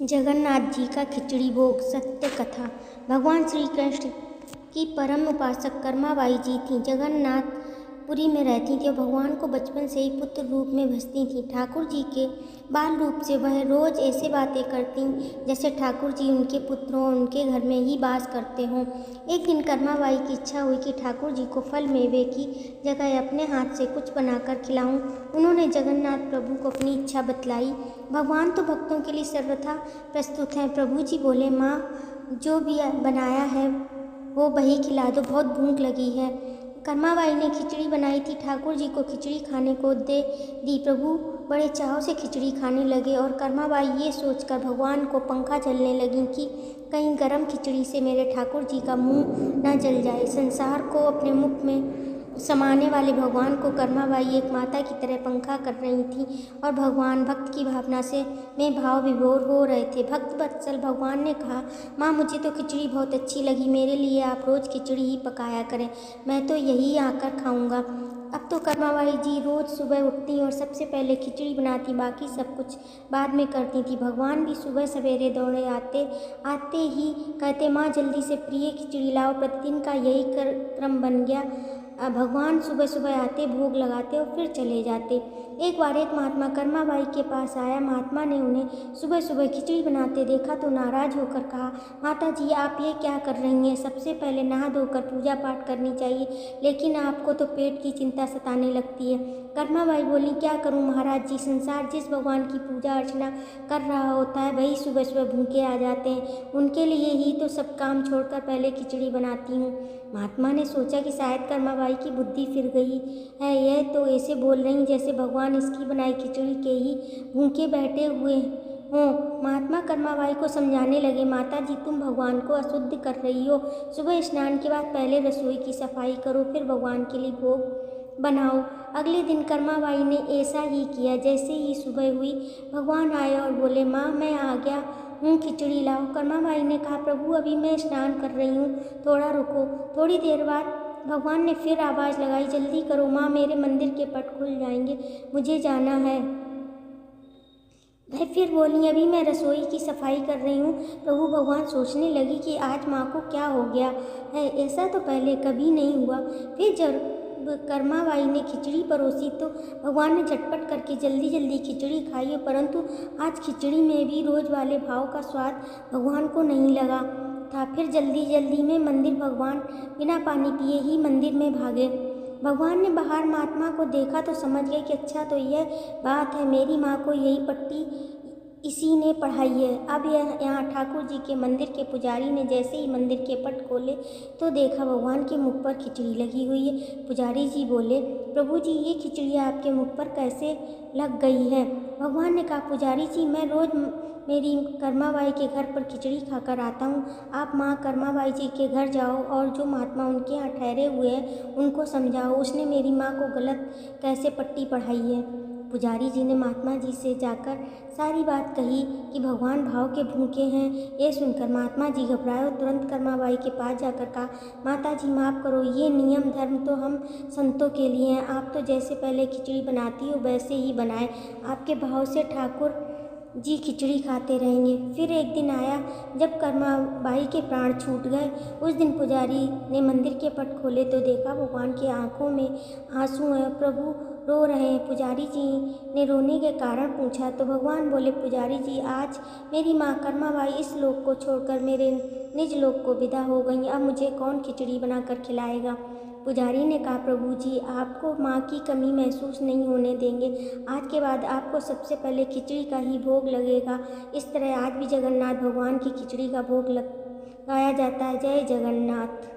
जगन्नाथ जी का खिचड़ी भोग। सत्य कथा। भगवान श्री कृष्ण की परम उपासक कर्माबाई जी थीं। जगन्नाथपुरी में रहती थीं और भगवान को बचपन से ही पुत्र रूप में भजती थीं। ठाकुर जी के बाल रूप से वह रोज ऐसे बातें करती जैसे ठाकुर जी उनके पुत्रों और उनके घर में ही वास करते हों। एक दिन कर्माबाई की इच्छा हुई कि ठाकुर जी को फल मेवे की जगह अपने हाथ से कुछ बनाकर खिलाऊं। उन्होंने जगन्नाथ प्रभु को अपनी इच्छा बतलाई। भगवान तो भक्तों के लिए सर्वथा प्रस्तुत हैं। प्रभु जी बोले, माँ जो भी बनाया है वो वही खिला दो, बहुत भूख लगी है। कर्माबाई ने खिचड़ी बनाई थी। ठाकुर जी को खिचड़ी खाने को दे दी। प्रभु बड़े चाव से खिचड़ी खाने लगे और कर्माबाई ये सोचकर भगवान को पंखा झलने लगी कि कहीं गरम खिचड़ी से मेरे ठाकुर जी का मुंह न जल जाए। संसार को अपने मुख में समाने वाले भगवान को कर्माबाई एक माता की तरह पंखा कर रही थी और भगवान भक्त की भावना से में भाव विभोर हो रहे थे। भक्त वत्सल भगवान ने कहा, माँ मुझे तो खिचड़ी बहुत अच्छी लगी, मेरे लिए आप रोज़ खिचड़ी ही पकाया करें, मैं तो यही आकर खाऊंगा। अब तो कर्माबाई जी रोज़ सुबह उठती और सबसे पहले खिचड़ी बनाती, बाकी सब कुछ बाद में करती थी। भगवान भी सुबह सवेरे दौड़े आते ही कहते, माँ जल्दी से प्रिय खिचड़ी लाओ। प्रतिदिन का यही क्रम बन गया। भगवान सुबह सुबह आते, भोग लगाते और फिर चले जाते। एक बार एक महात्मा कर्माबाई के पास आया। महात्मा ने उन्हें सुबह सुबह खिचड़ी बनाते देखा तो नाराज होकर कहा, माता जी आप ये क्या कर रही हैं? सबसे पहले नहा धोकर पूजा पाठ करनी चाहिए, लेकिन आपको तो पेट की चिंता सताने लगती है। कर्माबाई बोली, क्या करूं महाराज जी, संसार जिस भगवान की पूजा अर्चना कर रहा होता है वही सुबह सुबह भूखे आ जाते हैं, उनके लिए ही तो सब काम छोड़कर पहले खिचड़ी बनाती हूँ। महात्मा ने सोचा कि शायद कर्माबाई की बुद्धि फिर गई है, यह तो ऐसे बोल रही जैसे भगवान इसकी बनाई खिचड़ी के ही भूखे बैठे हुए हों। महात्मा कर्माबाई को समझाने लगे, माता जी तुम भगवान को अशुद्ध कर रही हो। सुबह स्नान के बाद पहले रसोई की सफाई करो, फिर भगवान के लिए भोग बनाओ। अगले दिन कर्माबाई ने ऐसा ही किया। जैसे ही सुबह हुई भगवान आए और बोले, माँ मैं आ गया हूँ, खिचड़ी लाओ। कर्माबाई ने कहा, प्रभु अभी मैं स्नान कर रही हूँ, थोड़ा रुको। थोड़ी देर बाद भगवान ने फिर आवाज़ लगाई, जल्दी करो माँ, मेरे मंदिर के पट खुल जाएंगे, मुझे जाना है। वह फिर बोली, अभी मैं रसोई की सफाई कर रही हूँ। प्रभु भगवान सोचने लगी कि आज माँ को क्या हो गया है, ऐसा तो पहले कभी नहीं हुआ। फिर जब कर्माबाई ने खिचड़ी परोसी तो भगवान ने झटपट करके जल्दी जल्दी खिचड़ी खाई, परंतु आज खिचड़ी में भी रोज वाले भाव का स्वाद भगवान को नहीं लगा था। फिर जल्दी जल्दी में मंदिर भगवान बिना पानी पिए ही मंदिर में भागे। भगवान ने बाहर महात्मा को देखा तो समझ गए कि अच्छा तो यह बात है, मेरी माँ को यही पट्टी इसी ने पढ़ाई है। अब यहाँ ठाकुर जी के मंदिर के पुजारी ने जैसे ही मंदिर के पट खोले तो देखा भगवान के मुख पर खिचड़ी लगी हुई है। पुजारी जी बोले, प्रभु जी ये खिचड़ी आपके मुख पर कैसे लग गई है? भगवान ने कहा, पुजारी जी मैं रोज़ मेरी कर्माबाई के घर पर खिचड़ी खाकर आता हूँ, आप माँ कर्माबाई जी के घर जाओ और जो महात्मा उनके यहाँ ठहरे हुए हैं उनको समझाओ, उसने मेरी माँ को गलत कैसे पट्टी पढ़ाई है। पुजारी जी ने महात्मा जी से जाकर सारी बात कही कि भगवान भाव के भूखे हैं। ये सुनकर महात्मा जी घबराए और तुरंत कर्माबाई के पास जाकर कहा, माता जी माफ़ करो, ये नियम धर्म तो हम संतों के लिए हैं, आप तो जैसे पहले खिचड़ी बनाती हो वैसे ही बनाए, आपके भाव से ठाकुर जी खिचड़ी खाते रहेंगे। फिर एक दिन आया जब कर्माबाई के प्राण छूट गए। उस दिन पुजारी ने मंदिर के पट खोले तो देखा भगवान की आंखों में आंसू हैं, प्रभु रो रहे हैं। पुजारी जी ने रोने के कारण पूछा तो भगवान बोले, पुजारी जी आज मेरी माँ कर्माबाई इस लोक को छोड़कर मेरे निज लोक को विदा हो गई, अब मुझे कौन खिचड़ी बनाकर खिलाएगा? पुजारी ने कहा, प्रभु जी आपको माँ की कमी महसूस नहीं होने देंगे, आज के बाद आपको सबसे पहले खिचड़ी का ही भोग लगेगा। इस तरह आज भी जगन्नाथ भगवान की खिचड़ी का भोग लगाया जाता है। जय जगन्नाथ।